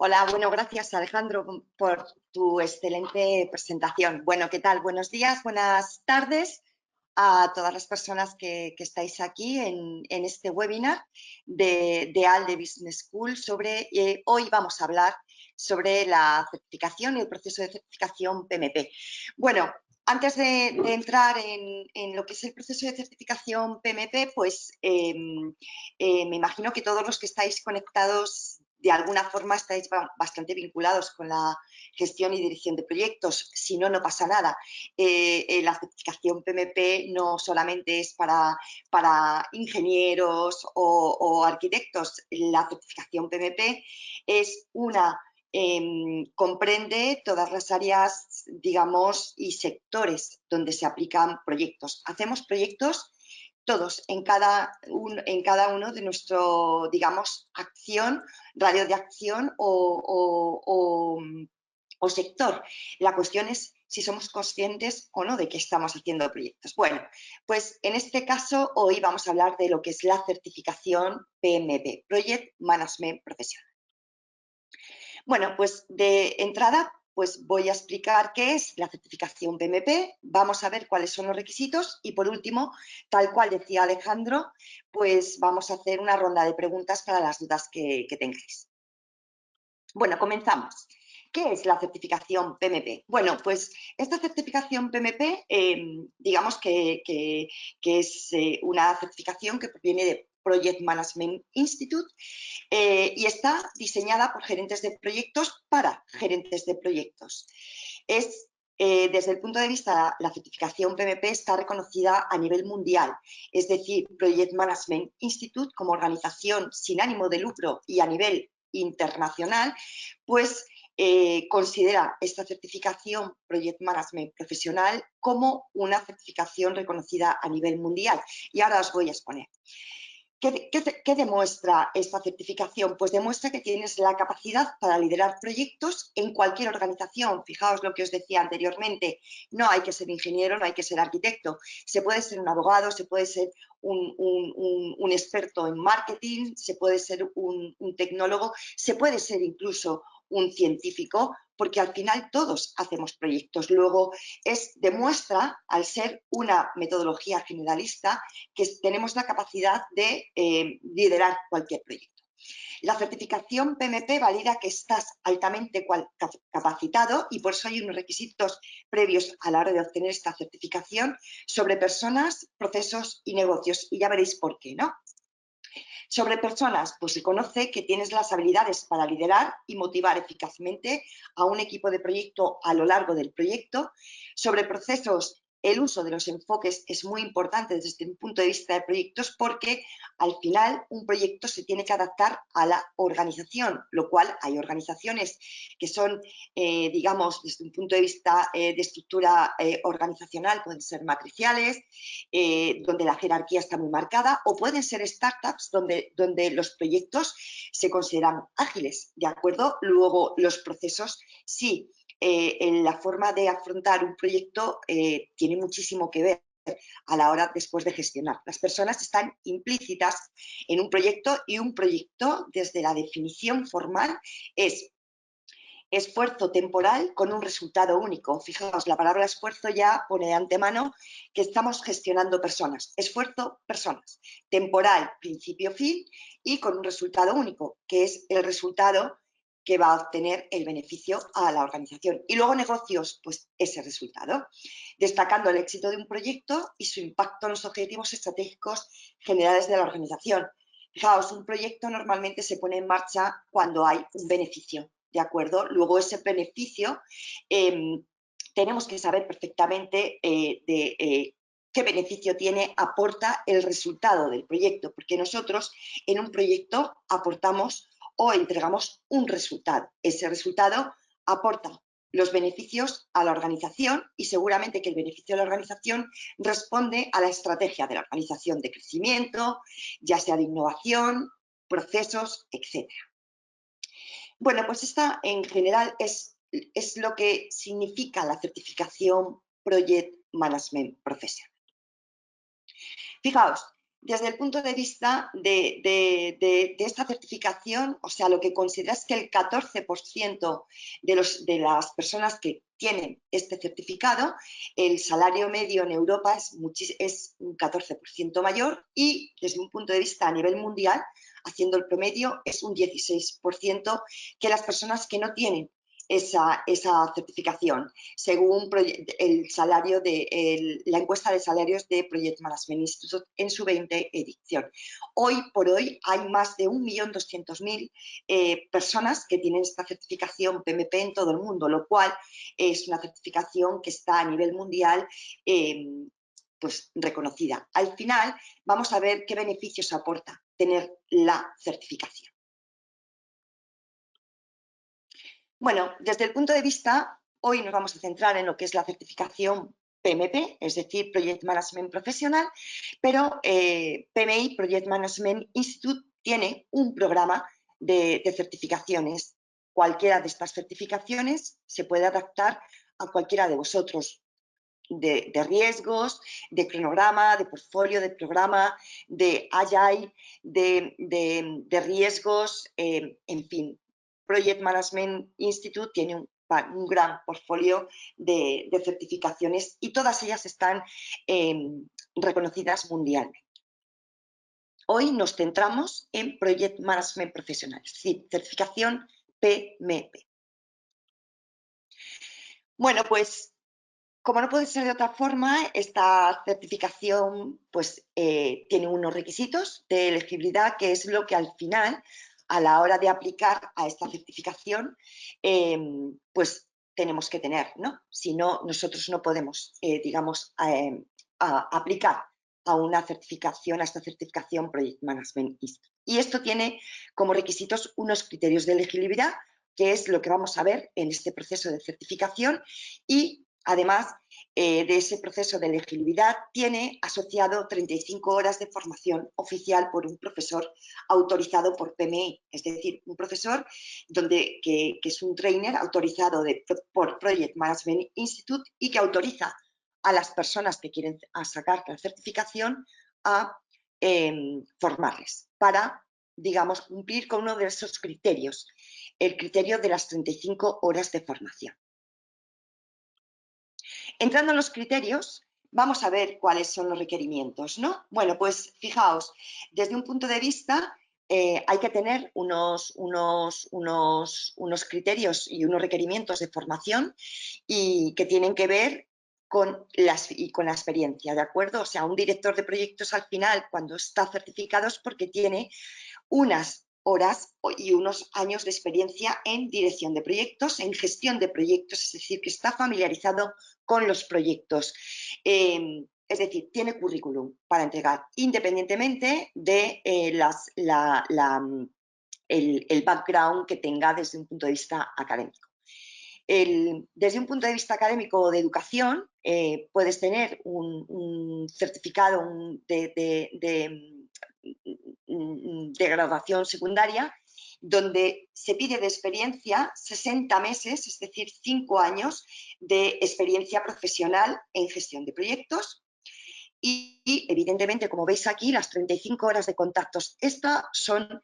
Hola, bueno, gracias Alejandro por tu excelente presentación. Bueno, ¿qué tal? Buenos días, buenas tardes a todas las personas que estáis aquí en este webinar de ALDE Business School. Hoy vamos a hablar sobre la certificación y el proceso de certificación PMP. Bueno, antes de entrar en lo que es el proceso de certificación PMP, pues me imagino que todos los que estáis conectados de alguna forma estáis bastante vinculados con la gestión y dirección de proyectos. Si no, no pasa nada. La certificación PMP no solamente es para ingenieros o arquitectos. La certificación PMP es comprende todas las áreas, digamos, y sectores donde se aplican proyectos. Hacemos proyectos todos en cada uno de nuestro, digamos, acción, radio de acción o sector. La cuestión es si somos conscientes o no de que estamos haciendo proyectos. Bueno, pues en este caso hoy vamos a hablar de lo que es la certificación PMP, Project Management Professional. Bueno, pues de entrada pues voy a explicar qué es la certificación PMP, vamos a ver cuáles son los requisitos y por último, tal cual decía Alejandro, pues vamos a hacer una ronda de preguntas para las dudas que tengáis. Bueno, comenzamos. ¿Qué es la certificación PMP? Bueno, pues esta certificación PMP, digamos que es una certificación que proviene de Project Management Institute y está diseñada por gerentes de proyectos para gerentes de proyectos. Desde el punto de vista, la certificación PMP está reconocida a nivel mundial, es decir, Project Management Institute como organización sin ánimo de lucro y a nivel internacional, pues considera esta certificación Project Management Profesional como una certificación reconocida a nivel mundial. Y ahora os voy a exponer. ¿Qué demuestra esta certificación? Pues demuestra que tienes la capacidad para liderar proyectos en cualquier organización. Fijaos lo que os decía anteriormente, no hay que ser ingeniero, no hay que ser arquitecto. Se puede ser un abogado, se puede ser un experto en marketing, se puede ser un tecnólogo, se puede ser incluso un científico, porque al final todos hacemos proyectos. Luego demuestra, al ser una metodología generalista, que tenemos la capacidad de liderar cualquier proyecto. La certificación PMP valida que estás altamente capacitado y por eso hay unos requisitos previos a la hora de obtener esta certificación sobre personas, procesos y negocios. Y ya veréis por qué, ¿no? Sobre personas, pues se conoce que tienes las habilidades para liderar y motivar eficazmente a un equipo de proyecto a lo largo del proyecto. Sobre procesos, el uso de los enfoques es muy importante desde un punto de vista de proyectos porque al final un proyecto se tiene que adaptar a la organización, lo cual hay organizaciones que son, digamos, desde un punto de vista de estructura organizacional, pueden ser matriciales, donde la jerarquía está muy marcada, o pueden ser startups donde los proyectos se consideran ágiles, ¿de acuerdo? Luego los procesos sí. En la forma de afrontar un proyecto tiene muchísimo que ver a la hora después de gestionar. Las personas están implícitas en un proyecto y un proyecto, desde la definición formal, es esfuerzo temporal con un resultado único. Fijaos, la palabra esfuerzo ya pone de antemano que estamos gestionando personas. Esfuerzo, personas. Temporal, principio-fin y con un resultado único, que es el resultado que va a obtener el beneficio a la organización. Y luego negocios, pues ese resultado, destacando el éxito de un proyecto y su impacto en los objetivos estratégicos generales de la organización. Fijaos, un proyecto normalmente se pone en marcha cuando hay un beneficio, ¿de acuerdo? Luego ese beneficio tenemos que saber perfectamente qué beneficio tiene, aporta el resultado del proyecto, porque nosotros en un proyecto aportamos o entregamos un resultado. Ese resultado aporta los beneficios a la organización y seguramente que el beneficio de la organización responde a la estrategia de la organización de crecimiento, ya sea de innovación, procesos, etc. Bueno, pues esta en general es lo que significa la certificación Project Management Professional. Fijaos, desde el punto de vista de esta certificación, o sea, lo que considera es que el 14% de las personas que tienen este certificado, el salario medio en Europa es un 14% mayor y desde un punto de vista a nivel mundial, haciendo el promedio, es un 16% que las personas que no tienen esa certificación, según el salario la encuesta de salarios de Project Management Institute en su 20 edición. Hoy por hoy hay más de 1.200.000 personas que tienen esta certificación PMP en todo el mundo, lo cual es una certificación que está a nivel mundial pues reconocida. Al final vamos a ver qué beneficios aporta tener la certificación. Bueno, desde el punto de vista, hoy nos vamos a centrar en lo que es la certificación PMP, es decir, Project Management Profesional, pero PMI, Project Management Institute, tiene un programa de certificaciones. Cualquiera de estas certificaciones se puede adaptar a cualquiera de vosotros, de riesgos, de cronograma, de portfolio, de programa, de agile, de riesgos, en fin. Project Management Institute tiene un gran portfolio de certificaciones y todas ellas están reconocidas mundialmente. Hoy nos centramos en Project Management Profesional, es decir, certificación PMP. Bueno, pues como no puede ser de otra forma, esta certificación pues, tiene unos requisitos de elegibilidad, que es lo que al final, a la hora de aplicar a esta certificación, pues tenemos que tener, ¿no? Si no, nosotros no podemos, digamos, aplicar a una certificación, a esta certificación Project Management Institute. Y esto tiene como requisitos unos criterios de elegibilidad, que es lo que vamos a ver en este proceso de certificación, y además de ese proceso de elegibilidad, tiene asociado 35 horas de formación oficial por un profesor autorizado por PMI, es decir, un profesor que es un trainer autorizado por Project Management Institute y que autoriza a las personas que quieren sacar la certificación a formarles para, digamos, cumplir con uno de esos criterios, el criterio de las 35 horas de formación. Entrando en los criterios, vamos a ver cuáles son los requerimientos, ¿no? Bueno, pues fijaos, desde un punto de vista hay que tener unos criterios y unos requerimientos de formación y que tienen que ver con la experiencia, ¿de acuerdo? O sea, un director de proyectos al final, cuando está certificado, es porque tiene unas horas y unos años de experiencia en dirección de proyectos, en gestión de proyectos, es decir, que está familiarizado con los proyectos. Es decir, tiene currículum para entregar, independientemente de el background que tenga desde un punto de vista académico. Desde un punto de vista académico de educación, puedes tener un certificado de graduación secundaria, donde se pide de experiencia 60 meses, es decir, 5 años de experiencia profesional en gestión de proyectos. Y evidentemente, como veis aquí, las 35 horas de contactos, estas son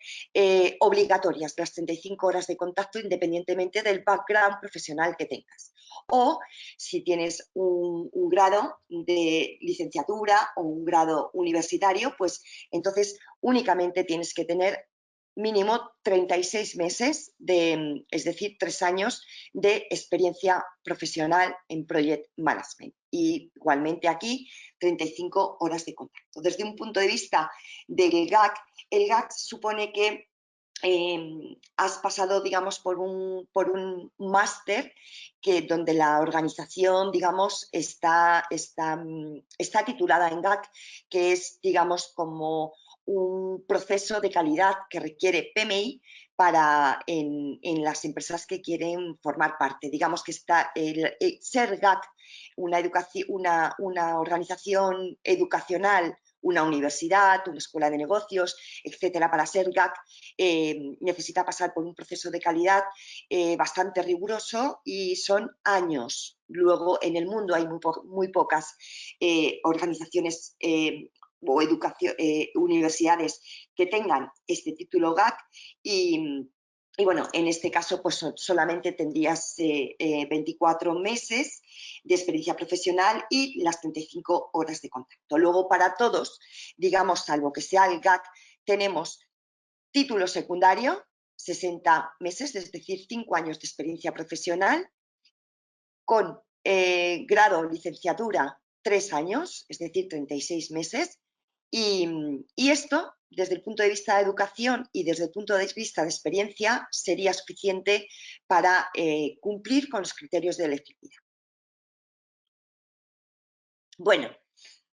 obligatorias, las 35 horas de contacto, independientemente del background profesional que tengas. O si tienes un grado de licenciatura o un grado universitario, pues entonces únicamente tienes que tener mínimo 36 meses, es decir, 3 años de experiencia profesional en Project Management. Y igualmente aquí, 35 horas de contacto. Desde un punto de vista del GAC, el GAC supone que has pasado, digamos, por un máster donde la organización, digamos, está titulada en GAC, que es, digamos, como un proceso de calidad que requiere PMI en las empresas que quieren formar parte. Digamos que está ser GAC, una organización educacional, una universidad, una escuela de negocios, etcétera. Para ser GAC necesita pasar por un proceso de calidad bastante riguroso y son años. Luego, en el mundo hay muy pocas organizaciones o universidades que tengan este título GAC y bueno, en este caso pues solamente tendrías 24 meses de experiencia profesional y las 35 horas de contacto. Luego para todos, digamos, salvo que sea el GAC, tenemos título secundario, 60 meses, es decir, 5 años de experiencia profesional, con grado o licenciatura 3 años, es decir, 36 meses, y esto, desde el punto de vista de educación y desde el punto de vista de experiencia, sería suficiente para cumplir con los criterios de elegibilidad. Bueno,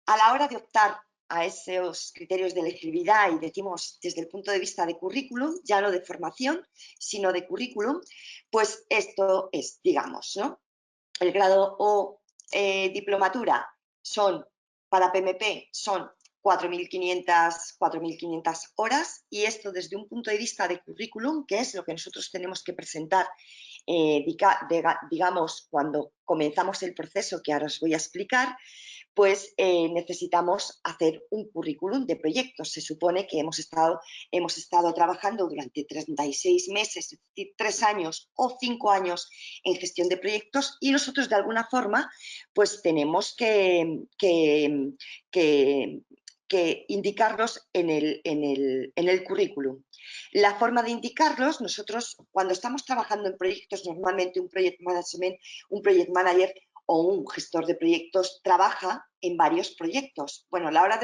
a la hora de optar a esos criterios de elegibilidad y decimos desde el punto de vista de currículum, ya no de formación, sino de currículum, pues esto es, digamos, ¿no? El grado o diplomatura son, para PMP, son 4.500 horas y esto desde un punto de vista de currículum, que es lo que nosotros tenemos que presentar, digamos, cuando comenzamos el proceso que ahora os voy a explicar, pues necesitamos hacer un currículum de proyectos. Se supone que hemos estado trabajando durante 36 meses, es decir, 3 años o 5 años en gestión de proyectos y nosotros de alguna forma pues tenemos que indicarlos en el currículum. La forma de indicarlos, nosotros cuando estamos trabajando en proyectos, normalmente un project manager o un gestor de proyectos trabaja en varios proyectos. Bueno, a la hora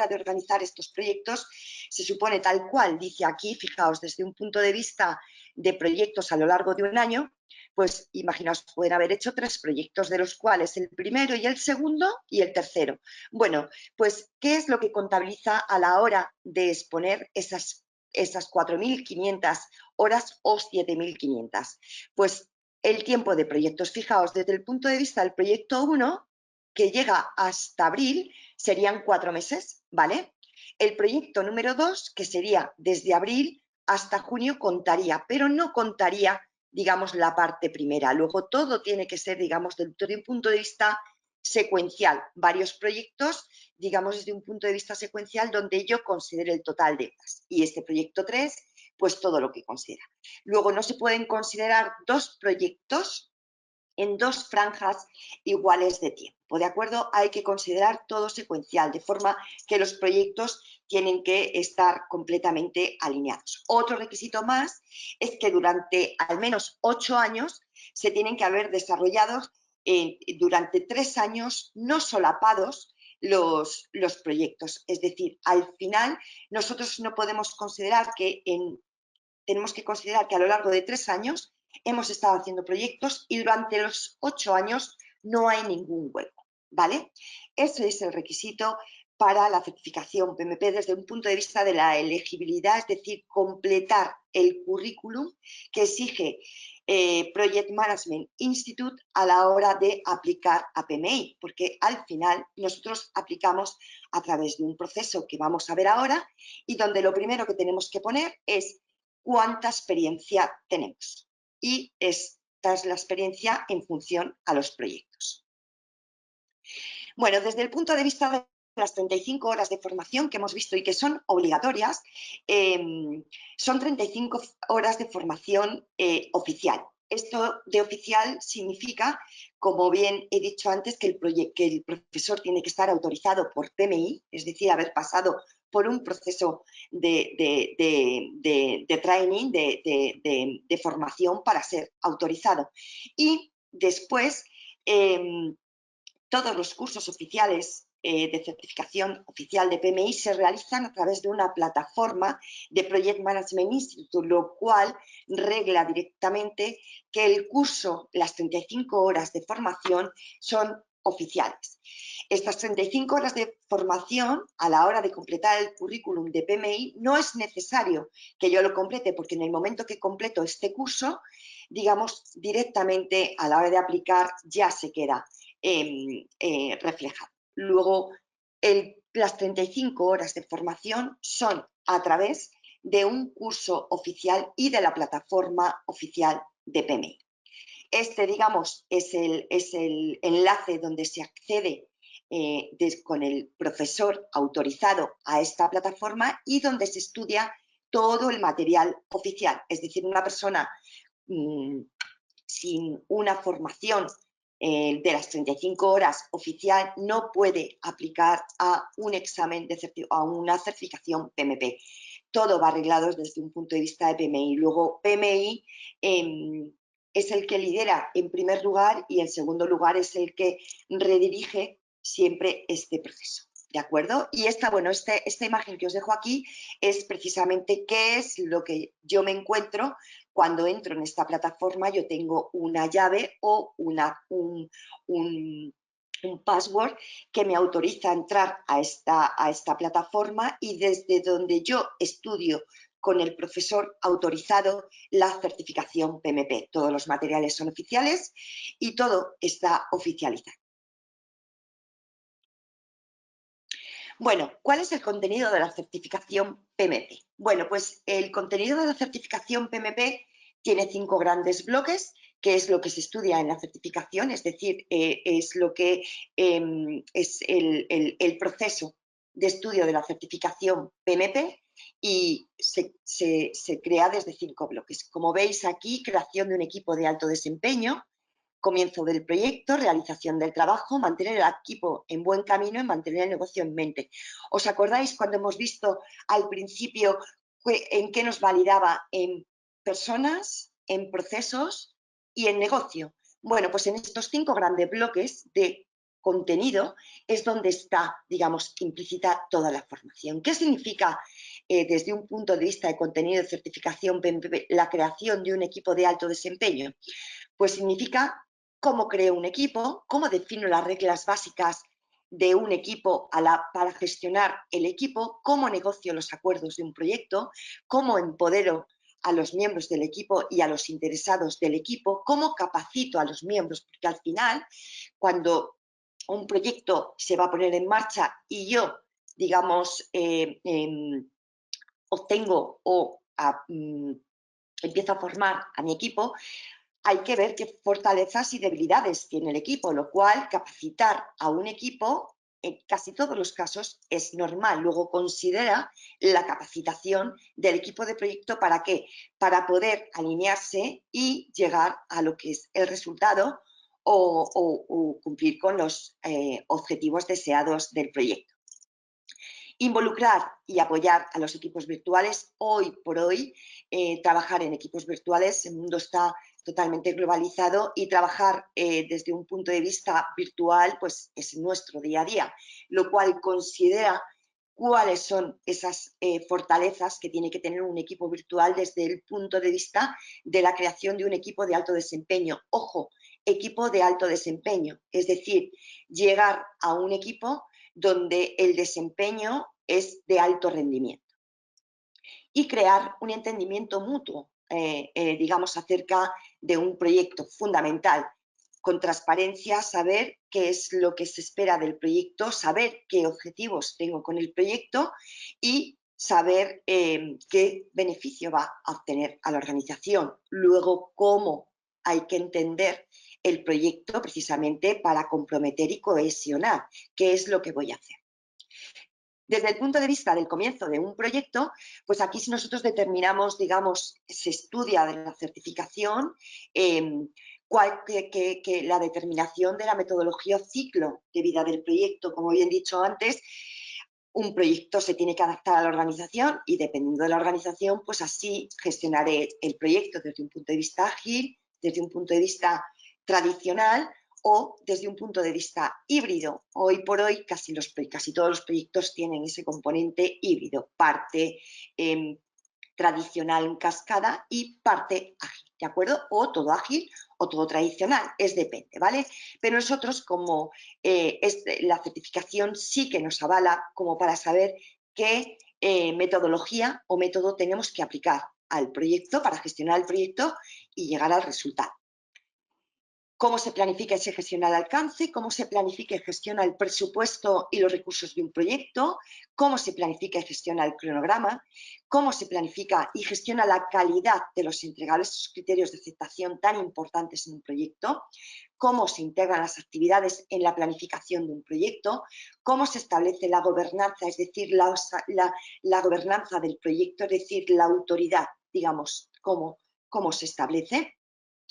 de organizar estos proyectos se supone tal cual, dice aquí, fijaos, desde un punto de vista de proyectos a lo largo de un año, pues imaginaos, pueden haber hecho 3 proyectos, de los cuales el primero y el segundo y el tercero. Bueno, pues, ¿qué es lo que contabiliza a la hora de exponer esas 4.500 horas o 7.500? Pues el tiempo de proyectos. Fijaos, desde el punto de vista del proyecto 1, que llega hasta abril, serían 4 meses, ¿vale? El proyecto número 2, que sería desde abril hasta junio, contaría, pero no contaría, digamos, la parte primera. Luego todo tiene que ser, digamos, desde un punto de vista secuencial. Varios proyectos, digamos, desde un punto de vista secuencial donde yo considere el total de horas. Y este proyecto 3, pues todo lo que considera. Luego no se pueden considerar 2 proyectos en 2 franjas iguales de tiempo, ¿de acuerdo? Hay que considerar todo secuencial, de forma que los proyectos tienen que estar completamente alineados. Otro requisito más es que durante al menos 8 años se tienen que haber desarrollado durante 3 años no solapados los proyectos. Es decir, al final nosotros no podemos considerar que tenemos que considerar que a lo largo de 3 años hemos estado haciendo proyectos y durante los 8 años no hay ningún hueco, ¿vale? Ese es el requisito para la certificación PMP desde un punto de vista de la elegibilidad, es decir, completar el currículum que exige Project Management Institute a la hora de aplicar a PMI, porque al final nosotros aplicamos a través de un proceso que vamos a ver ahora y donde lo primero que tenemos que poner es cuánta experiencia tenemos. Y esta es la experiencia en función a los proyectos. Bueno, desde el punto de vista de las 35 horas de formación que hemos visto y que son obligatorias, son 35 horas de formación oficial. Esto de oficial significa, como bien he dicho antes, que el profesor tiene que estar autorizado por PMI, es decir, haber pasado por un proceso de training, de formación para ser autorizado. Y después, todos los cursos oficiales de certificación oficial de PMI se realizan a través de una plataforma de Project Management Institute, lo cual regla directamente que el curso, las 35 horas de formación son oficiales. Estas 35 horas de formación, a la hora de completar el currículum de PMI, no es necesario que yo lo complete, porque en el momento que completo este curso, digamos, directamente a la hora de aplicar ya se queda reflejado. Luego, las 35 horas de formación son a través de un curso oficial y de la plataforma oficial de PMI. Este, digamos, es el enlace donde se accede con el profesor autorizado a esta plataforma y donde se estudia todo el material oficial. Es decir, una persona sin una formación de las 35 horas oficial no puede aplicar a un examen, a una certificación PMP. Todo va arreglado desde un punto de vista de PMI. Luego, PMI es el que lidera en primer lugar y en segundo lugar es el que redirige siempre este proceso. ¿De acuerdo? Y esta imagen que os dejo aquí es precisamente qué es lo que yo me encuentro cuando entro en esta plataforma. Yo tengo una llave o un password que me autoriza a entrar a esta plataforma y desde donde yo estudio con el profesor autorizado la certificación PMP. Todos los materiales son oficiales y todo está oficializado. Bueno, ¿cuál es el contenido de la certificación PMP? Bueno, pues el contenido de la certificación PMP tiene 5 grandes bloques, que es lo que se estudia en la certificación, es decir, es lo que es el proceso de estudio de la certificación PMP y se crea desde 5 bloques. Como veis aquí, creación de un equipo de alto desempeño, comienzo del proyecto, realización del trabajo, mantener el equipo en buen camino y mantener el negocio en mente. ¿Os acordáis cuando hemos visto al principio en qué nos validaba? En personas, en procesos y en negocio. Bueno, pues en estos 5 grandes bloques de contenido es donde está, digamos, implícita toda la formación. ¿Qué significa desde un punto de vista de contenido de certificación PMP la creación de un equipo de alto desempeño? Pues significa cómo creo un equipo, cómo defino las reglas básicas de un equipo para gestionar el equipo, cómo negocio los acuerdos de un proyecto, cómo empodero a los miembros del equipo y a los interesados del equipo, cómo capacito a los miembros, porque al final, cuando un proyecto se va a poner en marcha y yo, digamos, obtengo o empiezo a formar a mi equipo, hay que ver qué fortalezas y debilidades tiene el equipo, lo cual capacitar a un equipo en casi todos los casos es normal. Luego considera la capacitación del equipo de proyecto ¿para qué? Para poder alinearse y llegar a lo que es el resultado o cumplir con los objetivos deseados del proyecto. Involucrar y apoyar a los equipos virtuales. Hoy por hoy, trabajar en equipos virtuales, el mundo está totalmente globalizado y trabajar desde un punto de vista virtual pues es nuestro día a día, lo cual considera cuáles son esas fortalezas que tiene que tener un equipo virtual desde el punto de vista de la creación de un equipo de alto desempeño. Ojo, equipo de alto desempeño, es decir, llegar a un equipo donde el desempeño es de alto rendimiento. Y crear un entendimiento mutuo, digamos, acerca de un proyecto fundamental. Con transparencia, saber qué es lo que se espera del proyecto, saber qué objetivos tengo con el proyecto y saber qué beneficio va a obtener a la organización. Luego, cómo hay que entender el proyecto precisamente para comprometer y cohesionar qué es lo que voy a hacer. Desde el punto de vista del comienzo de un proyecto, pues aquí si nosotros determinamos, digamos, se estudia de la certificación, que la determinación de la metodología o ciclo de vida del proyecto, como bien he dicho antes, un proyecto se tiene que adaptar a la organización y dependiendo de la organización, pues así gestionaré el proyecto desde un punto de vista ágil, desde un punto de vista tradicional o desde un punto de vista híbrido. Hoy por hoy casi todos los proyectos tienen ese componente híbrido, parte tradicional en cascada y parte ágil, ¿de acuerdo? O todo ágil o todo tradicional, es depende, ¿vale? Pero nosotros como la certificación sí que nos avala como para saber qué metodología o método tenemos que aplicar al proyecto para gestionar el proyecto y llegar al resultado. cómo se planifica y se gestiona el alcance, cómo se planifica y gestiona el presupuesto y los recursos de un proyecto, cómo se planifica y gestiona el cronograma, cómo se planifica y gestiona la calidad de los entregables, esos criterios de aceptación tan importantes en un proyecto, cómo se integran las actividades en la planificación de un proyecto, cómo se establece la gobernanza, es decir, la gobernanza del proyecto, es decir, la autoridad, digamos, cómo se establece,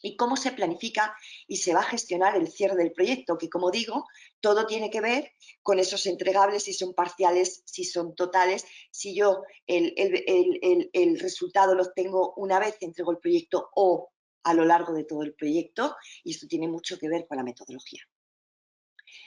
y cómo se planifica y se va a gestionar el cierre del proyecto, que como digo, todo tiene que ver con esos entregables, si son parciales, si son totales, si yo el resultado lo obtengo una vez entrego el proyecto o a lo largo de todo el proyecto, y esto tiene mucho que ver con la metodología.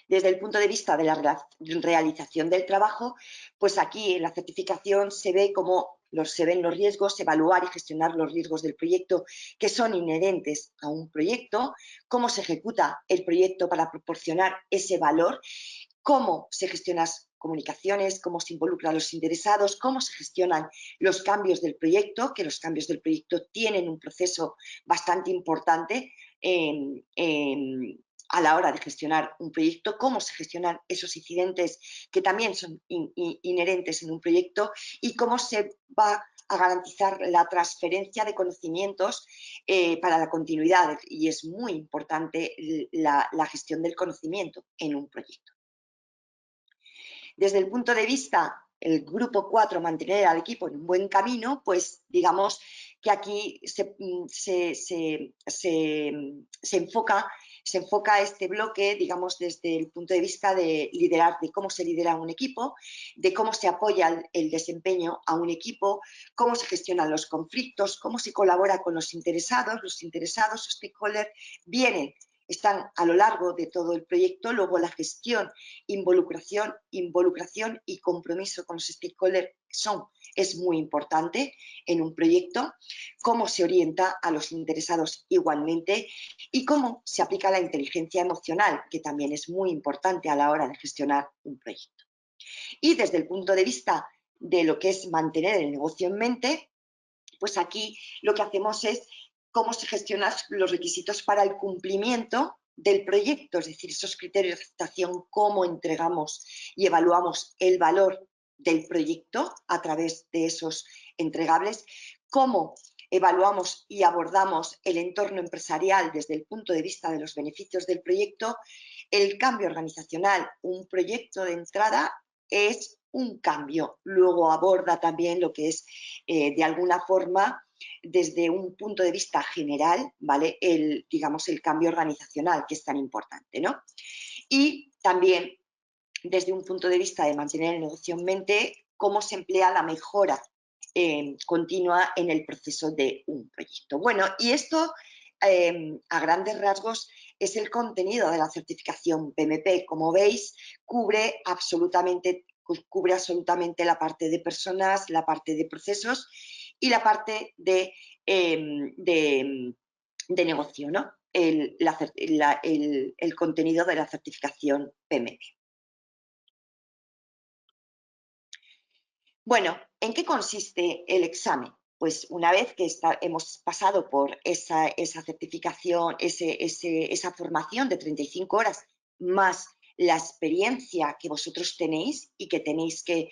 Desde el punto de vista de la realización del trabajo, pues aquí en la certificación se ve cómo se ven los riesgos, evaluar y gestionar los riesgos del proyecto que son inherentes a un proyecto, cómo se ejecuta el proyecto para proporcionar ese valor, cómo se gestionan las comunicaciones, cómo se involucran a los interesados, cómo se gestionan los cambios del proyecto, que los cambios del proyecto tienen un proceso bastante importante a la hora de gestionar un proyecto, cómo se gestionan esos incidentes que también son inherentes en un proyecto y cómo se va a garantizar la transferencia de conocimientos para la continuidad, y es muy importante la gestión del conocimiento en un proyecto. Desde el punto de vista, el grupo 4, mantener al equipo en un buen camino, pues digamos que aquí se enfoca este bloque, digamos, desde el punto de vista de liderar, de cómo se lidera un equipo, de cómo se apoya el desempeño a un equipo, cómo se gestionan los conflictos, cómo se colabora con los interesados, los stakeholders, están a lo largo de todo el proyecto. Luego la gestión, involucración y compromiso con los stakeholders es muy importante en un proyecto, cómo se orienta a los interesados igualmente y cómo se aplica la inteligencia emocional, que también es muy importante a la hora de gestionar un proyecto. Y desde el punto de vista de lo que es mantener el negocio en mente, pues aquí lo que hacemos es cómo se gestionan los requisitos para el cumplimiento del proyecto, es decir, esos criterios de aceptación, cómo entregamos y evaluamos el valor del proyecto a través de esos entregables, cómo evaluamos y abordamos el entorno empresarial desde el punto de vista de los beneficios del proyecto, el cambio organizacional. Un proyecto de entrada es un cambio, luego aborda también lo que es de alguna forma desde un punto de vista general, ¿vale? Digamos, el cambio organizacional, que es tan importante, ¿no? Y también desde un punto de vista de mantener el negocio en mente, cómo se emplea la mejora continua en el proceso de un proyecto. Bueno, y esto a grandes rasgos es el contenido de la certificación PMP. Como veis, cubre absolutamente la parte de personas, la parte de procesos y la parte de negocio, ¿no? El contenido de la certificación PMP. Bueno, ¿en qué consiste el examen? Pues una vez que hemos pasado por esa certificación, esa formación de 35 horas, más la experiencia que vosotros tenéis y que tenéis que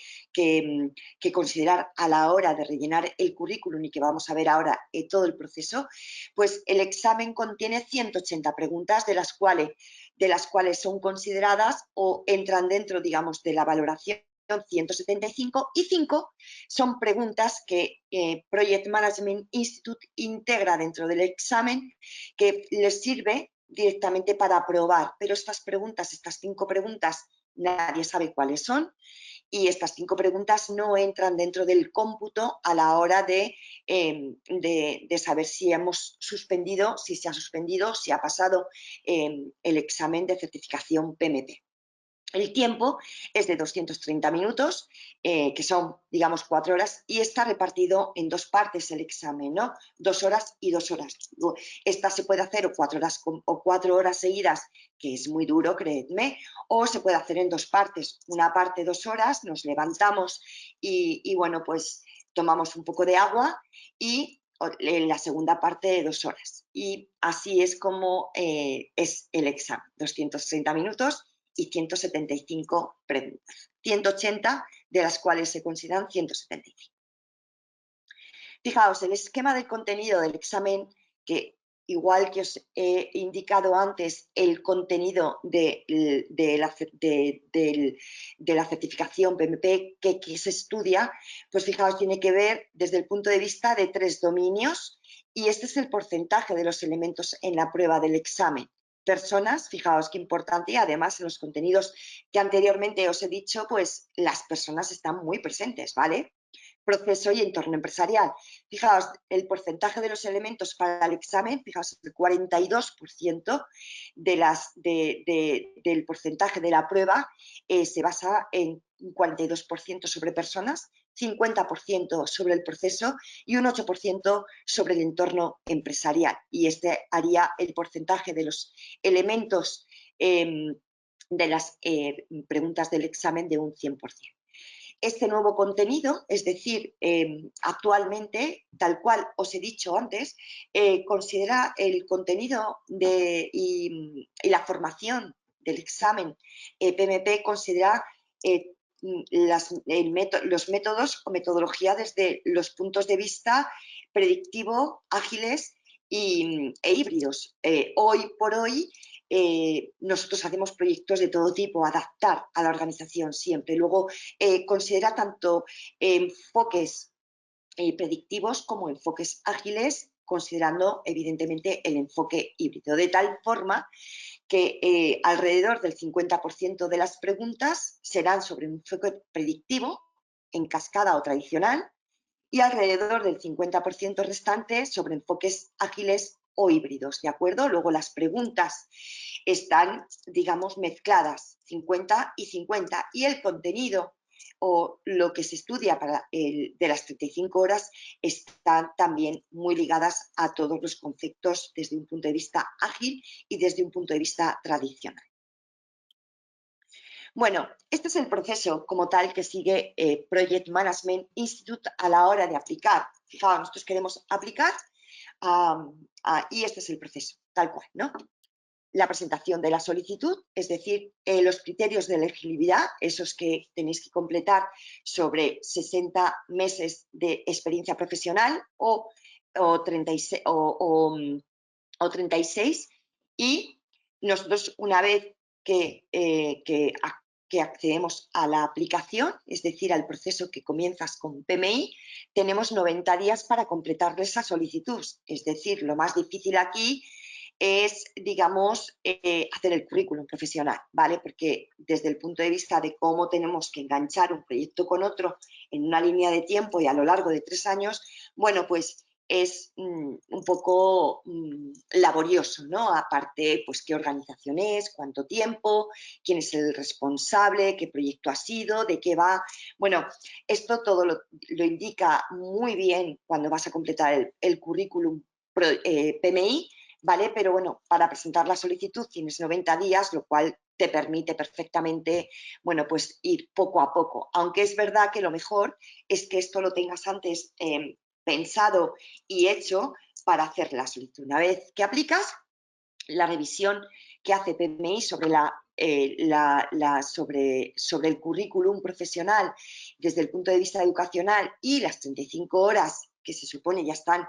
considerar a la hora de rellenar el currículum, y que vamos a ver ahora todo el proceso, pues el examen contiene 180 preguntas, de las cuales son consideradas o entran dentro, digamos, de la valoración 175, y 5 son preguntas que Project Management Institute integra dentro del examen, que les sirve directamente para aprobar. Pero estas 5 preguntas, nadie sabe cuáles son, y estas 5 preguntas no entran dentro del cómputo a la hora de saber si hemos suspendido, si se ha suspendido, si ha pasado el examen de certificación PMP. El tiempo es de 230 minutos, que son, digamos, 4 horas, y está repartido en 2 partes el examen, ¿no? 2 horas y 2 horas. Esta se puede hacer o 4 horas seguidas, que es muy duro, creedme, o se puede hacer en 2 partes. Una parte 2 horas, nos levantamos y bueno, pues tomamos un poco de agua y la segunda parte de 2 horas. Y así es como es el examen, 230 minutos y 175 preguntas. 180 de las cuales se consideran 175. Fijaos, el esquema del contenido del examen, que igual que os he indicado antes, el contenido de la certificación PMP que se estudia, pues fijaos, tiene que ver desde el punto de vista de 3 dominios y este es el porcentaje de los elementos en la prueba del examen. Personas, fijaos qué importante, y además en los contenidos que anteriormente os he dicho, pues las personas están muy presentes, ¿vale? Proceso y entorno empresarial. Fijaos, el porcentaje de los elementos para el examen, fijaos, el 42% del porcentaje de la prueba se basa en un 42% sobre personas, 50% sobre el proceso y un 8% sobre el entorno empresarial. Y este haría el porcentaje de los elementos de las preguntas del examen de un 100%. Este nuevo contenido, es decir, actualmente, tal cual os he dicho antes, considera el contenido y la formación del examen PMP, considera los métodos o metodología desde los puntos de vista predictivo, ágiles e híbridos. Hoy por hoy, nosotros hacemos proyectos de todo tipo, adaptar a la organización siempre. Luego, considera tanto enfoques predictivos como enfoques ágiles, considerando evidentemente el enfoque híbrido, de tal forma que alrededor del 50% de las preguntas serán sobre un enfoque predictivo, en cascada o tradicional, y alrededor del 50% restante sobre enfoques ágiles o híbridos, ¿de acuerdo? Luego las preguntas están, digamos, mezcladas, 50 y 50, y el contenido o lo que se estudia de las 35 horas están también muy ligadas a todos los conceptos desde un punto de vista ágil y desde un punto de vista tradicional. Bueno, este es el proceso como tal que sigue Project Management Institute a la hora de aplicar. Fijaos, nosotros queremos aplicar y este es el proceso, tal cual, ¿no? La presentación de la solicitud, es decir, los criterios de elegibilidad, esos que tenéis que completar sobre 60 meses de experiencia profesional o 36, o 36, y nosotros una vez que accedemos a la aplicación, es decir, al proceso que comienzas con PMI, tenemos 90 días para completar esa solicitud. Es decir, lo más difícil aquí es, digamos, hacer el currículum profesional, ¿vale? Porque desde el punto de vista de cómo tenemos que enganchar un proyecto con otro en una línea de tiempo y a lo largo de 3 años, bueno, pues es un poco laborioso, ¿no? Aparte, pues qué organización es, cuánto tiempo, quién es el responsable, qué proyecto ha sido, de qué va. Bueno, esto todo lo indica muy bien cuando vas a completar el currículum PMI, ¿vale? Pero bueno, para presentar la solicitud tienes 90 días, lo cual te permite perfectamente, bueno, pues ir poco a poco. Aunque es verdad que lo mejor es que esto lo tengas antes pensado y hecho para hacer la solicitud. Una vez que aplicas, la revisión que hace PMI sobre sobre el currículum profesional desde el punto de vista educacional y las 35 horas que se supone ya están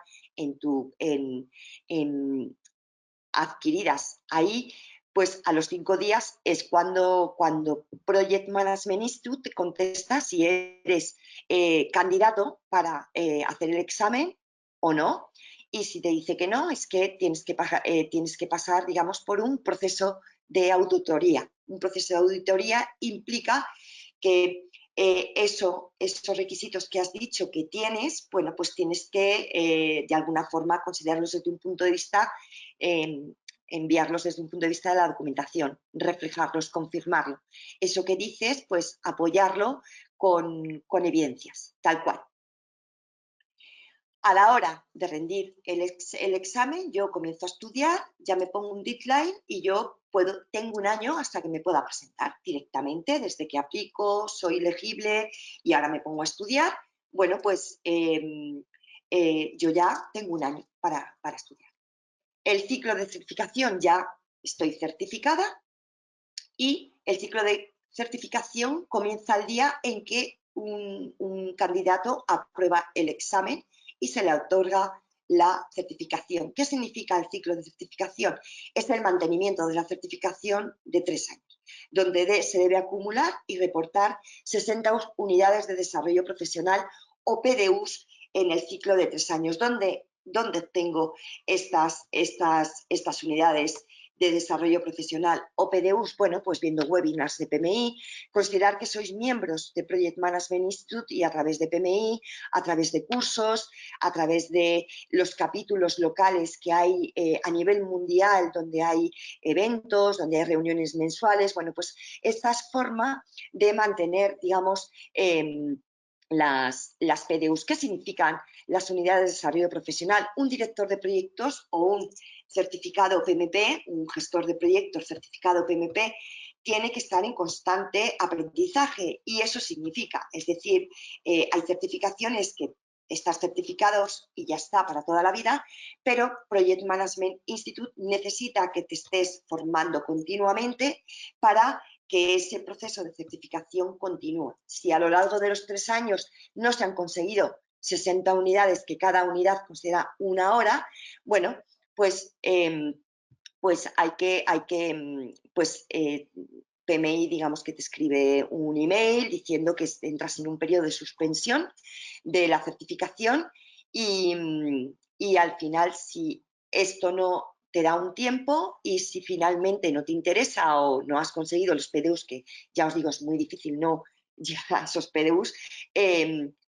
adquiridas ahí, pues a los 5 días es cuando Project Management Institute te contesta si eres candidato para hacer el examen o no. Y si te dice que no, es que tienes que pasar, digamos, por un proceso de auditoría. Un proceso de auditoría implica que esos requisitos que has dicho que tienes, bueno, pues tienes que de alguna forma considerarlos desde un punto de vista, enviarlos desde un punto de vista de la documentación, reflejarlos, confirmarlo. Eso que dices, pues apoyarlo con evidencias, tal cual. A la hora de rendir el examen, yo comienzo a estudiar, ya me pongo un deadline y yo tengo un año hasta que me pueda presentar directamente, desde que aplico, soy elegible y ahora me pongo a estudiar. Bueno, pues yo ya tengo un año para estudiar. El ciclo de certificación ya estoy certificada y el ciclo de certificación comienza el día en que un candidato aprueba el examen y se le otorga la certificación. ¿Qué significa el ciclo de certificación? Es el mantenimiento de la certificación de 3 años, donde se debe acumular y reportar 60 unidades de desarrollo profesional o PDUs en el ciclo de 3 años. ¿Dónde tengo estas unidades de desarrollo profesional o PDUs? Bueno, pues viendo webinars de PMI, considerar que sois miembros de Project Management Institute y a través de PMI, a través de cursos, a través de los capítulos locales que hay a nivel mundial, donde hay eventos, donde hay reuniones mensuales. Bueno, pues esta es forma de mantener, digamos, las PDUs. ¿Qué significan las unidades de desarrollo profesional? Un director de proyectos o un certificado PMP, un gestor de proyectos certificado PMP, tiene que estar en constante aprendizaje y eso significa, es decir, hay certificaciones que estás certificados y ya está para toda la vida, pero Project Management Institute necesita que te estés formando continuamente para que ese proceso de certificación continúe. Si a lo largo de los 3 años no se han conseguido 60 unidades, que cada unidad considera 1 hora, bueno, pues PMI, digamos que te escribe un email diciendo que entras en un periodo de suspensión de la certificación y al final, si esto no te da un tiempo y si finalmente no te interesa o no has conseguido los PDUs, que ya os digo es muy difícil no llegar a esos PDUs,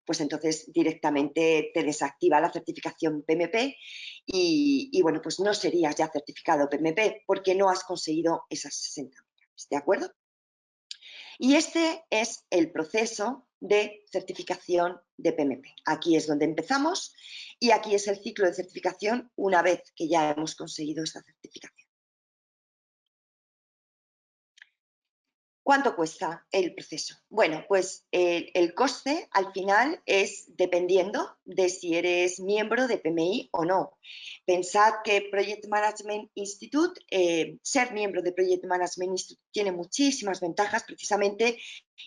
pues entonces directamente te desactiva la certificación PMP y bueno, pues no serías ya certificado PMP porque no has conseguido esas 60 unidades, ¿de acuerdo? Y este es el proceso de certificación de PMP. Aquí es donde empezamos y aquí es el ciclo de certificación una vez que ya hemos conseguido esta certificación. ¿Cuánto cuesta el proceso? Bueno, pues el coste al final es dependiendo de si eres miembro de PMI o no. Pensad que Project Management Institute, ser miembro de Project Management Institute tiene muchísimas ventajas precisamente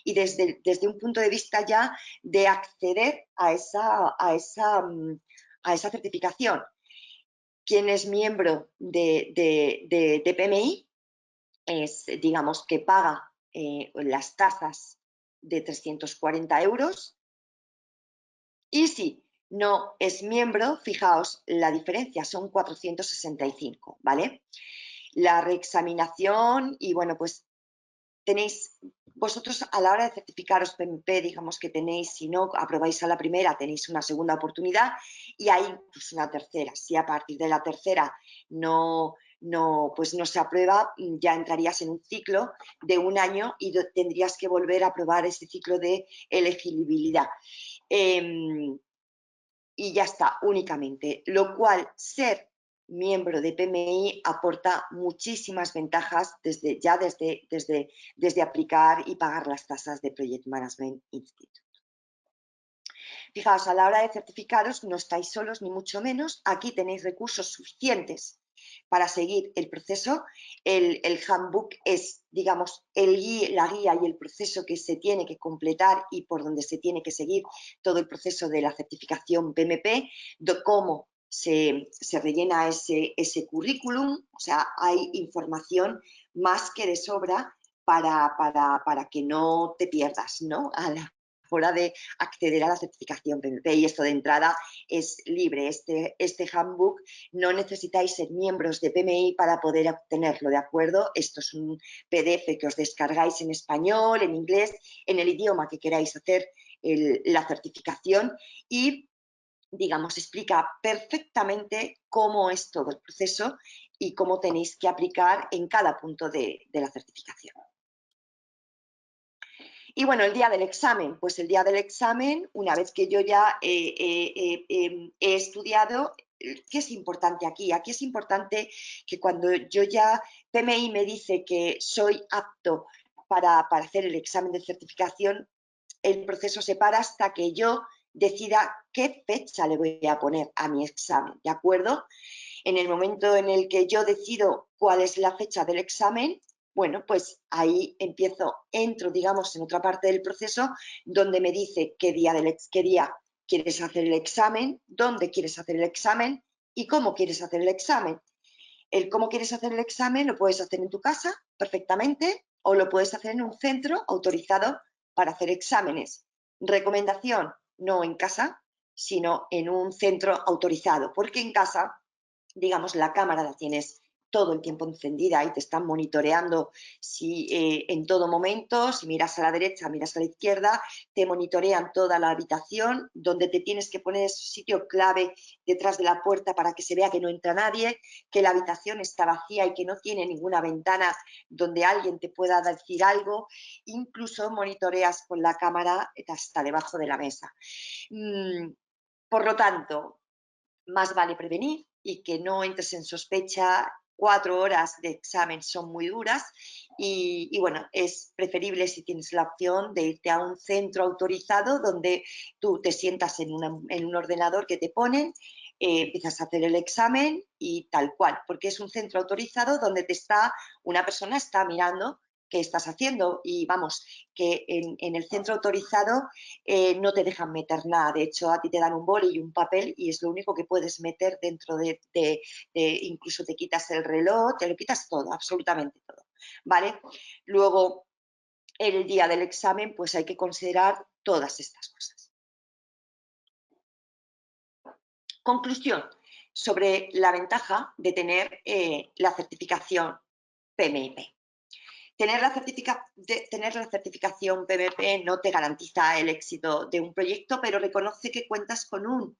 y desde un punto de vista ya de acceder a esa certificación. Quien es miembro de PMI es, digamos, que paga las tasas de 340 euros y si no es miembro, fijaos la diferencia, son 465, ¿vale? La reexaminación y bueno, pues tenéis vosotros a la hora de certificaros PMP, digamos que tenéis, si no aprobáis a la primera, tenéis una segunda oportunidad y hay pues, una tercera. Si a partir de la tercera no se aprueba, ya entrarías en un ciclo de 1 año y tendrías que volver a aprobar ese ciclo de elegibilidad. Y ya está, únicamente. Lo cual, ser miembro de PMI aporta muchísimas ventajas desde aplicar y pagar las tasas de Project Management Institute. Fijaos, a la hora de certificaros no estáis solos ni mucho menos, aquí tenéis recursos suficientes para seguir el proceso. El handbook es, digamos, la guía y el proceso que se tiene que completar y por donde se tiene que seguir todo el proceso de la certificación PMP, de cómo se rellena ese currículum, o sea, hay información más que de sobra para que no te pierdas, ¿no? A la hora de acceder a la certificación PMP y esto de entrada es libre. Este handbook no necesitáis ser miembros de PMI para poder obtenerlo, ¿de acuerdo? Esto es un PDF que os descargáis en español, en inglés, en el idioma que queráis hacer la certificación y digamos, explica perfectamente cómo es todo el proceso y cómo tenéis que aplicar en cada punto de la certificación. Y bueno, el día del examen, pues el día del examen, una vez que yo ya he estudiado, ¿qué es importante aquí? Aquí es importante que cuando yo ya, PMI me dice que soy apto para hacer el examen de certificación, el proceso se para hasta que yo decida qué fecha le voy a poner a mi examen, ¿de acuerdo? En el momento en el que yo decido cuál es la fecha del examen, bueno, pues ahí entro, digamos, en otra parte del proceso donde me dice qué día quieres hacer el examen, dónde quieres hacer el examen y cómo quieres hacer el examen. El cómo quieres hacer el examen lo puedes hacer en tu casa perfectamente o lo puedes hacer en un centro autorizado para hacer exámenes. Recomendación, no en casa, sino en un centro autorizado, porque en casa, digamos, la cámara la tienes todo el tiempo encendida y te están monitoreando en todo momento, si miras a la derecha, miras a la izquierda, te monitorean toda la habitación, donde te tienes que poner ese sitio clave detrás de la puerta para que se vea que no entra nadie, que la habitación está vacía y que no tiene ninguna ventana donde alguien te pueda decir algo, incluso monitoreas con la cámara hasta debajo de la mesa. Por lo tanto, más vale prevenir y que no entres en sospecha. 4 horas de examen son muy duras y bueno, es preferible si tienes la opción de irte a un centro autorizado donde tú te sientas en un ordenador que te ponen, empiezas a hacer el examen y tal cual, porque es un centro autorizado donde una persona está mirando qué estás haciendo y vamos, que en el centro autorizado no te dejan meter nada. De hecho, a ti te dan un boli y un papel y es lo único que puedes meter dentro incluso te quitas el reloj, te lo quitas todo, absolutamente todo, ¿vale? Luego, el día del examen, pues hay que considerar todas estas cosas. Conclusión sobre la ventaja de tener la certificación PMP. Tener la certificación PMP no te garantiza el éxito de un proyecto, pero reconoce que cuentas con un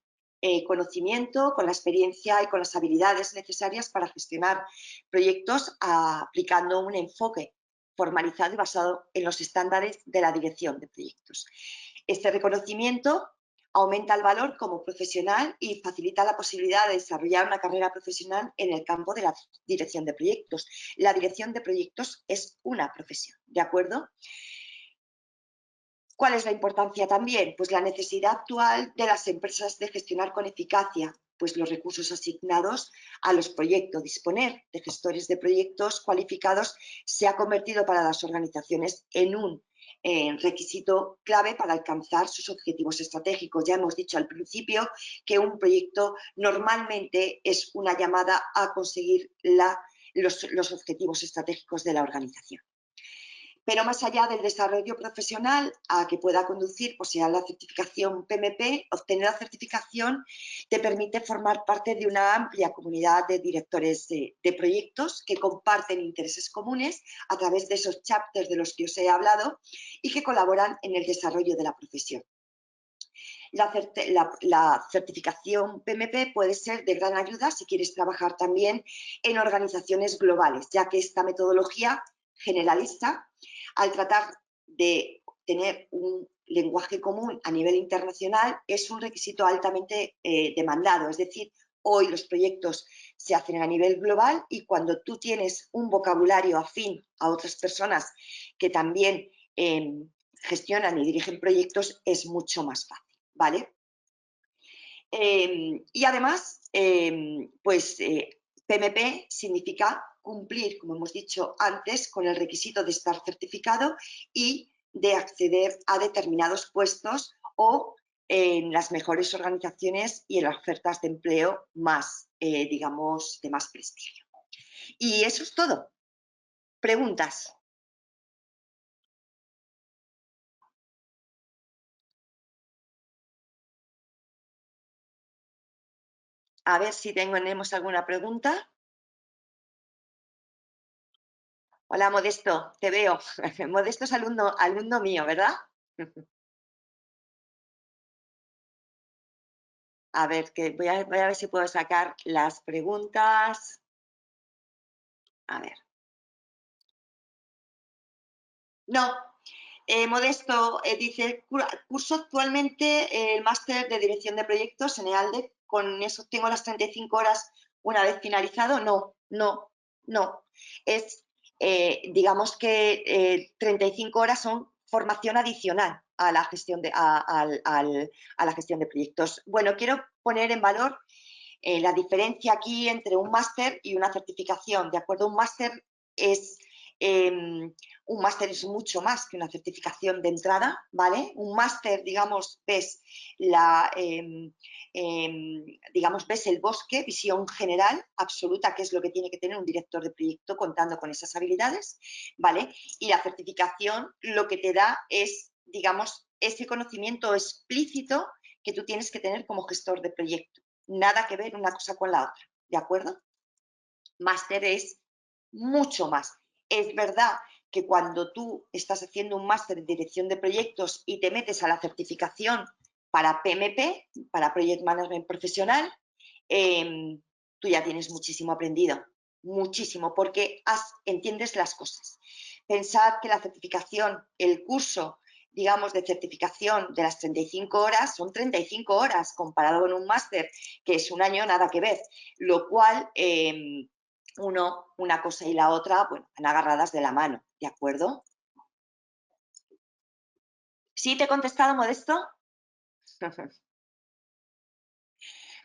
conocimiento, con la experiencia y con las habilidades necesarias para gestionar proyectos aplicando un enfoque formalizado y basado en los estándares de la dirección de proyectos. Este reconocimiento aumenta el valor como profesional y facilita la posibilidad de desarrollar una carrera profesional en el campo de la dirección de proyectos. La dirección de proyectos es una profesión, ¿de acuerdo? ¿Cuál es la importancia también? Pues la necesidad actual de las empresas de gestionar con eficacia pues los recursos asignados a los proyectos. Disponer de gestores de proyectos cualificados se ha convertido para las organizaciones en un requisito clave para alcanzar sus objetivos estratégicos. Ya hemos dicho al principio que un proyecto normalmente es una llamada a conseguir los objetivos estratégicos de la organización. Pero más allá del desarrollo profesional a que pueda conducir, pues sea la certificación PMP, obtener la certificación te permite formar parte de una amplia comunidad de directores de proyectos que comparten intereses comunes a través de esos chapters de los que os he hablado y que colaboran en el desarrollo de la profesión. La certificación PMP puede ser de gran ayuda si quieres trabajar también en organizaciones globales, ya que esta metodología generalista, al tratar de tener un lenguaje común a nivel internacional, es un requisito altamente demandado. Es decir, hoy los proyectos se hacen a nivel global y cuando tú tienes un vocabulario afín a otras personas que también gestionan y dirigen proyectos, es mucho más fácil, ¿vale? Y además, PMP significa cumplir, como hemos dicho antes, con el requisito de estar certificado y de acceder a determinados puestos o en las mejores organizaciones y en las ofertas de empleo más, digamos, de más prestigio. Y eso es todo. ¿Preguntas? A ver si tenemos alguna pregunta. Hola, Modesto, te veo. Modesto es alumno mío, ¿verdad? A ver, que voy a ver si puedo sacar las preguntas. A ver. No, Modesto dice, curso actualmente el máster de dirección de proyectos en EALDE, con eso tengo las 35 horas una vez finalizado. No, no, no. Es, digamos que 35 horas son formación adicional, a la gestión a la gestión de proyectos. Bueno, quiero poner en valor la diferencia aquí entre un máster y una certificación, ¿de acuerdo? Un máster es mucho más que una certificación de entrada, ¿vale? Un máster, digamos, ves el bosque, visión general, absoluta, que es lo que tiene que tener un director de proyecto contando con esas habilidades, ¿vale? Y la certificación lo que te da es, digamos, ese conocimiento explícito que tú tienes que tener como gestor de proyecto. Nada que ver una cosa con la otra, ¿de acuerdo? Máster es mucho más. Es verdad que cuando tú estás haciendo un máster en dirección de proyectos y te metes a la certificación para PMP, para Project Management Profesional, tú ya tienes muchísimo aprendido, muchísimo, porque entiendes las cosas. Pensad que la certificación, el curso, digamos, de certificación de las 35 horas, son 35 horas comparado con un máster, que es un año, nada que ver, lo cual una cosa y la otra, bueno, van agarradas de la mano, ¿de acuerdo? ¿Sí te he contestado, Modesto?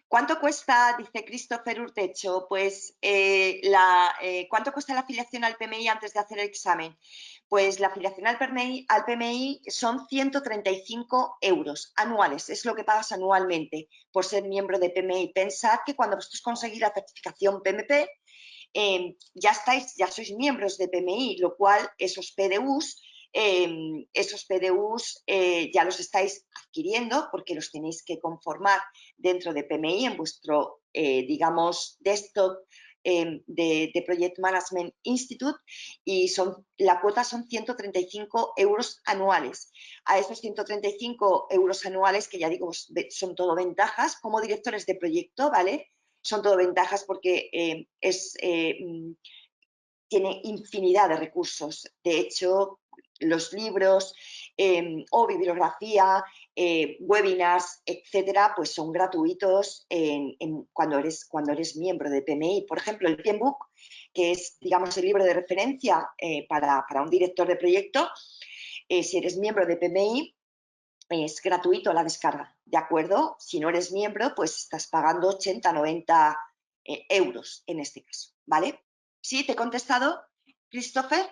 ¿Cuánto cuesta, dice Christopher Urtecho, pues ¿cuánto cuesta la afiliación al PMI antes de hacer el examen? Pues la afiliación al PMI son 135 euros anuales, es lo que pagas anualmente por ser miembro de PMI. Pensad que cuando vosotros conseguís la certificación PMP, ya sois miembros de PMI, lo cual esos PDUs ya los estáis adquiriendo porque los tenéis que conformar dentro de PMI en vuestro, digamos, desktop de Project Management Institute y la cuota son 135 euros anuales. A esos 135 euros anuales, que ya digo, son todo ventajas como directores de proyecto, ¿vale? Son todo ventajas porque tiene infinidad de recursos. De hecho, los libros o bibliografía, webinars, etcétera, pues son gratuitos cuando eres miembro de PMI. Por ejemplo, el PMBOK, que es, digamos, el libro de referencia para un director de proyecto, si eres miembro de PMI, es gratuito la descarga, ¿de acuerdo? Si no eres miembro, pues estás pagando 80, 90 euros en este caso, ¿vale? ¿Sí? ¿Te he contestado, Christopher?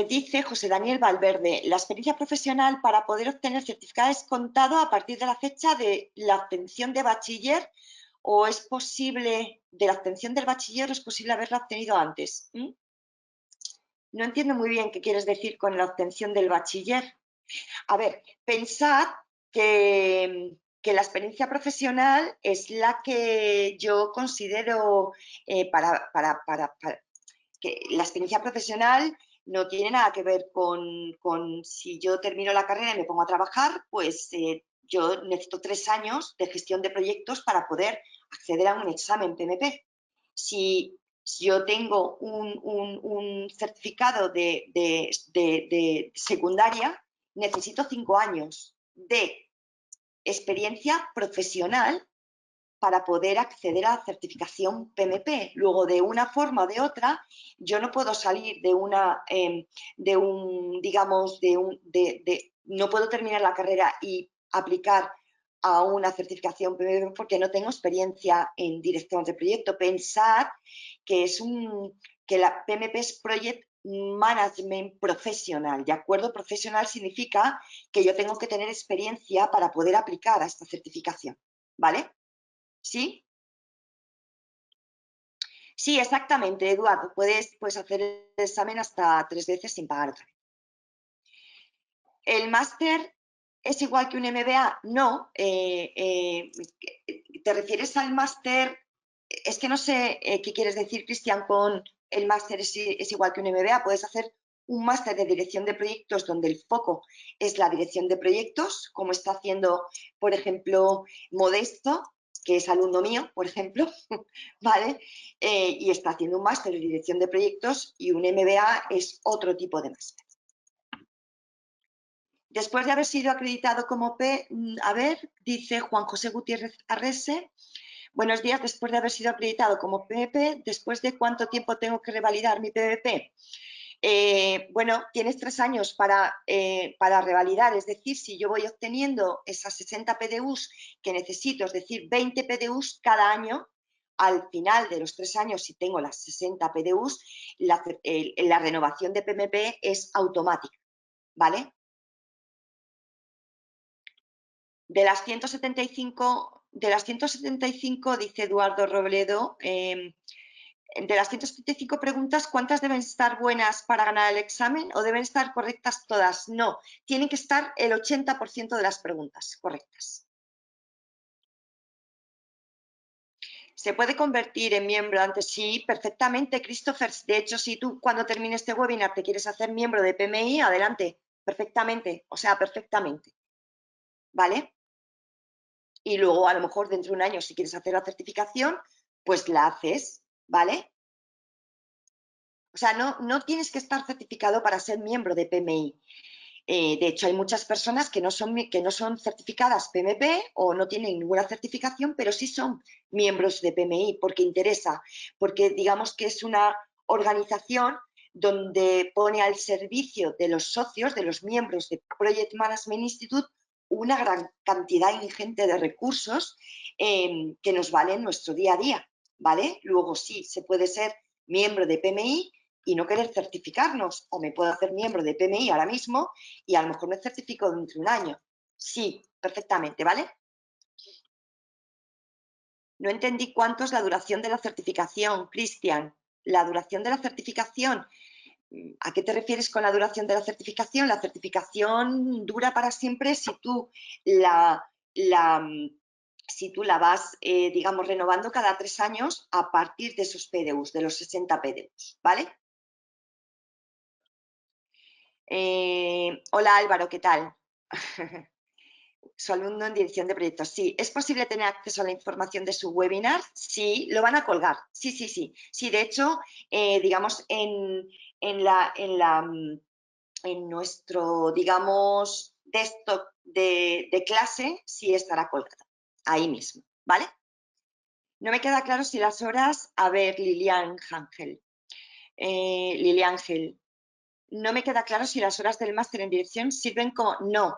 Dice José Daniel Valverde, la experiencia profesional para poder obtener certificado es contado a partir de la fecha de la obtención de bachiller o es posible, de la obtención del bachiller o es posible haberla obtenido antes. No entiendo muy bien qué quieres decir con la obtención del bachiller. A ver, pensad que la experiencia profesional es la que yo considero que la experiencia profesional no tiene nada que ver con si yo termino la carrera y me pongo a trabajar, pues yo necesito 3 años de gestión de proyectos para poder acceder a un examen PMP. Si yo tengo un certificado de secundaria, necesito 5 años de experiencia profesional para poder acceder a la certificación PMP. Luego, de una forma o de otra, yo no puedo salir no puedo terminar la carrera y aplicar a una certificación PMP porque no tengo experiencia en dirección de proyecto. Pensad que la PMP es Project Management Profesional, ¿de acuerdo? Profesional significa que yo tengo que tener experiencia para poder aplicar a esta certificación, ¿vale? ¿Sí? Sí, exactamente, Eduardo. Puedes hacer el examen hasta 3 veces sin pagar otra vez. ¿El máster es igual que un MBA? No. ¿Te refieres al máster? Es que no sé qué quieres decir, Cristian, con el máster es igual que un MBA. Puedes hacer un máster de dirección de proyectos donde el foco es la dirección de proyectos, como está haciendo, por ejemplo, Modesto, que es alumno mío, por ejemplo, ¿vale? Y está haciendo un máster de dirección de proyectos y un MBA es otro tipo de máster. Después de haber sido acreditado como dice Juan José Gutiérrez Arrese, Buenos días, después de haber sido acreditado como PMP, ¿después de cuánto tiempo tengo que revalidar mi PMP? Bueno, tienes 3 años para revalidar, es decir, si yo voy obteniendo esas 60 PDUs que necesito, es decir, 20 PDUs cada año, al final de los 3 años, si tengo las 60 PDUs, la renovación de PMP es automática, ¿vale? De las 175, dice Eduardo Robledo, de las 175 preguntas, ¿cuántas deben estar buenas para ganar el examen o deben estar correctas todas? No, tienen que estar el 80% de las preguntas correctas. ¿Se puede convertir en miembro antes? Sí, perfectamente, Christopher. De hecho, si tú cuando termine este webinar te quieres hacer miembro de PMI, adelante, perfectamente, o sea, perfectamente, ¿vale? Y luego a lo mejor dentro de un año si quieres hacer la certificación, pues la haces, ¿vale? O sea, no tienes que estar certificado para ser miembro de PMI. De hecho, hay muchas personas que no son certificadas PMP o no tienen ninguna certificación, pero sí son miembros de PMI porque interesa, porque digamos que es una organización donde pone al servicio de los socios, de los miembros de Project Management Institute, una gran cantidad ingente de recursos que nos valen nuestro día a día, ¿vale? Luego sí, se puede ser miembro de PMI y no querer certificarnos, o me puedo hacer miembro de PMI ahora mismo y a lo mejor me certifico dentro de un año. Sí, perfectamente, ¿vale? No entendí cuánto es la duración de la certificación, Cristian. La duración de la certificación, ¿a qué te refieres con la duración de la certificación? La certificación dura para siempre si tú la vas, digamos, renovando cada 3 años a partir de esos PDUs, de los 60 PDUs, ¿vale? Hola Álvaro, ¿qué tal? Su alumno en dirección de proyectos. Sí, ¿es posible tener acceso a la información de su webinar? Sí, lo van a colgar. Sí, sí, sí. Sí, de hecho, digamos, en nuestro, digamos, desktop de clase, sí estará colgado. Ahí mismo, ¿vale? No me queda claro si las horas... A ver, Lilian Ángel. Lilian Ángel. No me queda claro si las horas del máster en dirección sirven como... No,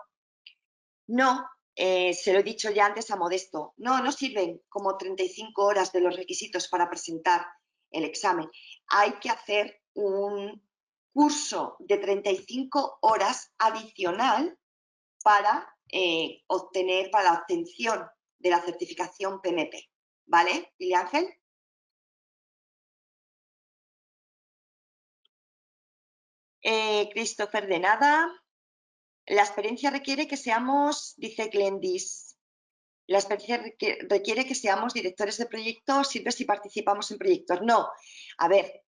no, se lo he dicho ya antes a Modesto, no sirven como 35 horas de los requisitos para presentar el examen. Hay que hacer un curso de 35 horas adicional para obtener, para la obtención de la certificación PMP. ¿Vale, Lilian Ángel? Christopher, de nada. La experiencia requiere que seamos, dice Glendis, la experiencia requiere que seamos directores de proyectos, sirve si participamos en proyectos. No, a ver,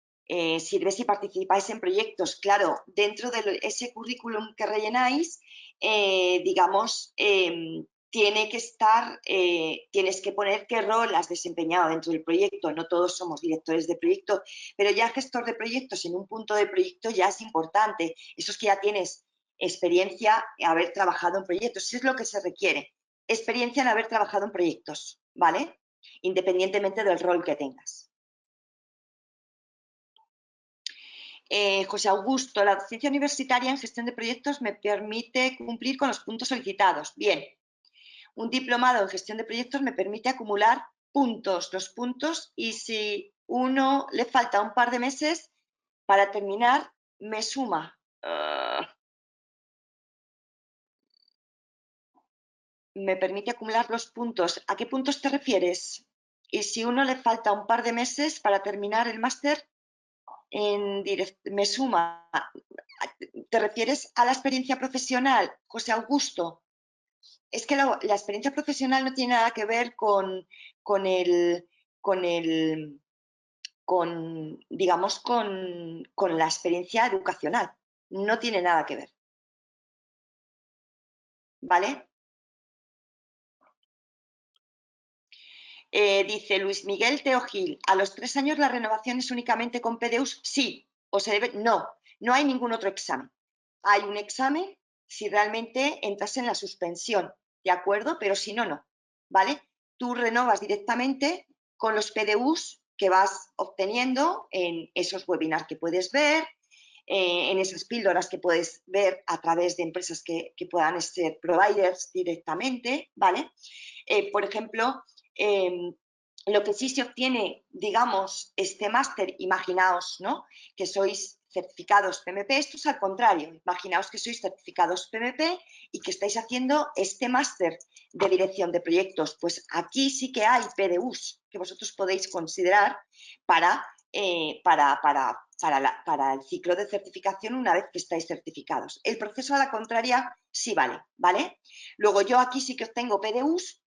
sirve si participáis en proyectos. Claro, dentro de ese currículum que rellenáis, digamos, tiene que estar, tienes que poner qué rol has desempeñado dentro del proyecto. No todos somos directores de proyectos, pero ya gestor de proyectos en un punto de proyecto ya es importante. Eso es que ya tienes experiencia, haber trabajado en proyectos, eso es lo que se requiere. Experiencia en haber trabajado en proyectos, ¿vale? Independientemente del rol que tengas. José Augusto, la docencia universitaria en gestión de proyectos me permite cumplir con los puntos solicitados. Bien, un diplomado en gestión de proyectos me permite acumular puntos, los puntos, y si uno le falta un par de meses para terminar, me suma. Me permite acumular los puntos. ¿A qué puntos te refieres? Y si uno le falta un par de meses para terminar el máster, me suma. ¿Te refieres a la experiencia profesional, José Augusto? Es que la experiencia profesional no tiene nada que ver con el, con el, digamos, con la experiencia educacional. No tiene nada que ver, ¿vale? Dice Luis Miguel Teogil, ¿a los 3 años la renovación es únicamente con PDUs? Sí, o se debe... No hay ningún otro examen. Hay un examen si realmente entras en la suspensión, ¿de acuerdo? Pero si no, no, ¿vale? tú renovas directamente con los PDUs que vas obteniendo en esos webinars que puedes ver, en esas píldoras que puedes ver a través de empresas que puedan ser providers directamente, ¿vale? Por ejemplo, lo que sí se obtiene, digamos, este máster, imaginaos, ¿no?, que sois certificados PMP, esto es al contrario, imaginaos que sois certificados PMP y que estáis haciendo este máster de dirección de proyectos, pues aquí sí que hay PDUs que vosotros podéis considerar para el ciclo de certificación una vez que estáis certificados. El proceso a la contraria sí vale, ¿vale? Luego yo aquí sí que obtengo PDUs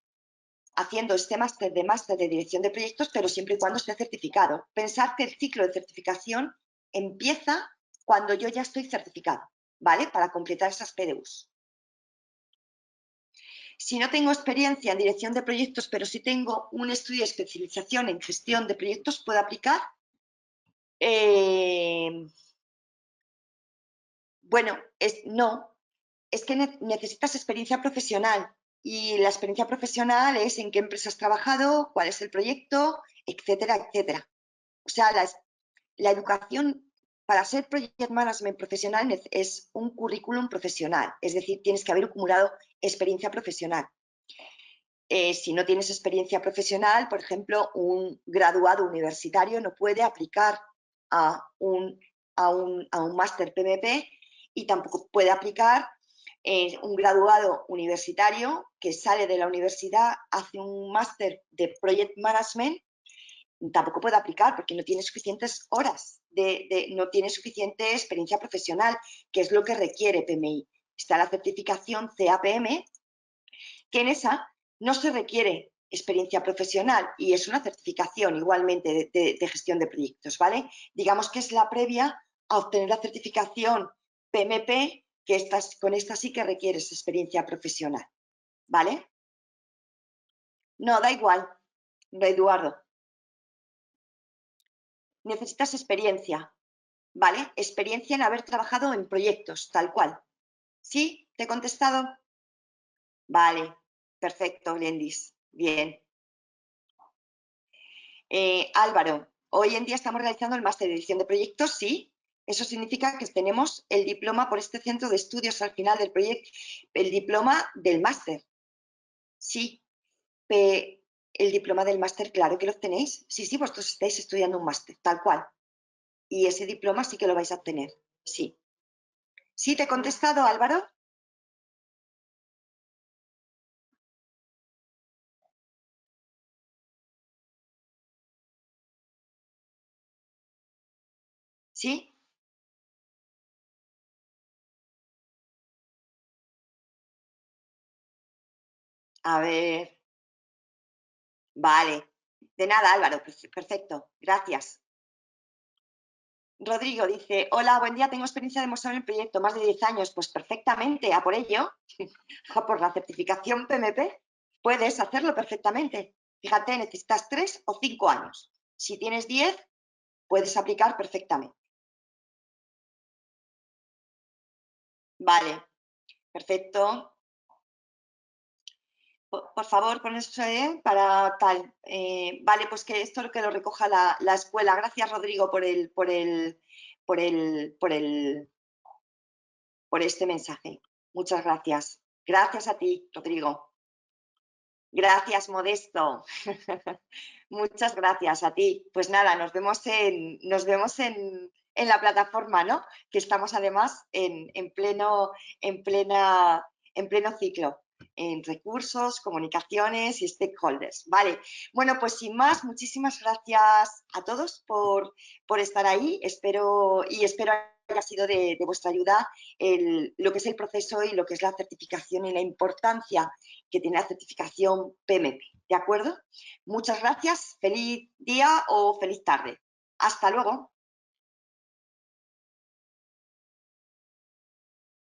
haciendo este máster de dirección de proyectos, pero siempre y cuando esté certificado. Pensad que el ciclo de certificación empieza cuando yo ya estoy certificado, ¿vale? Para completar esas PDUs. Si no tengo experiencia en dirección de proyectos, pero sí tengo un estudio de especialización en gestión de proyectos, ¿puedo aplicar? Bueno, no. Es que necesitas experiencia profesional y la experiencia profesional es en qué empresa has trabajado, cuál es el proyecto, etcétera, etcétera. O sea, la educación para ser Project Management profesional es un currículum profesional, es decir, tienes que haber acumulado experiencia profesional. Si no tienes experiencia profesional, por ejemplo, un graduado universitario no puede aplicar a un máster PMP y tampoco puede aplicar un graduado universitario que sale de la universidad, hace un máster de Project Management, tampoco puede aplicar porque no tiene suficientes horas, no tiene suficiente experiencia profesional, que es lo que requiere PMI. Está la certificación CAPM, que en esa no se requiere experiencia profesional y es una certificación igualmente de gestión de proyectos, ¿vale? Digamos que es la previa a obtener la certificación PMP, que con esta sí que requieres experiencia profesional, ¿vale? No, da igual, Eduardo. Necesitas experiencia, ¿vale? Experiencia en haber trabajado en proyectos, tal cual. ¿Sí? ¿Te he contestado? Vale, perfecto, Glendis. Bien. Álvaro, hoy en día estamos realizando el máster de dirección de proyectos, sí. Eso significa que tenemos el diploma por este centro de estudios al final del proyecto, el diploma del máster. Sí, el diploma del máster, claro que lo tenéis. Sí, sí, vosotros estáis estudiando un máster, tal cual. Y ese diploma sí que lo vais a obtener, sí. ¿Sí te he contestado, Álvaro? ¿Sí? A ver. Vale. De nada, Álvaro. Perfecto. Gracias. Rodrigo dice, hola, buen día, tengo experiencia de mostrar en el proyecto, más de 10 años. Pues perfectamente, a por ello, a por la certificación PMP, puedes hacerlo perfectamente. Fíjate, necesitas 3 o 5 años. Si tienes 10, puedes aplicar perfectamente. Vale, perfecto. Por favor, con eso para tal. Vale, pues que esto que lo recoja la escuela. Gracias, Rodrigo, por este mensaje. Muchas gracias. Gracias a ti, Rodrigo. Gracias, Modesto. Muchas gracias a ti. Pues nada, nos vemos en la plataforma, ¿no? Que estamos además en pleno ciclo, en recursos, comunicaciones y stakeholders. Vale, bueno, pues sin más, muchísimas gracias a todos por estar ahí. Espero haya sido de vuestra ayuda lo que es el proceso y lo que es la certificación y la importancia que tiene la certificación PMP. ¿De acuerdo? Muchas gracias, feliz día o feliz tarde. Hasta luego.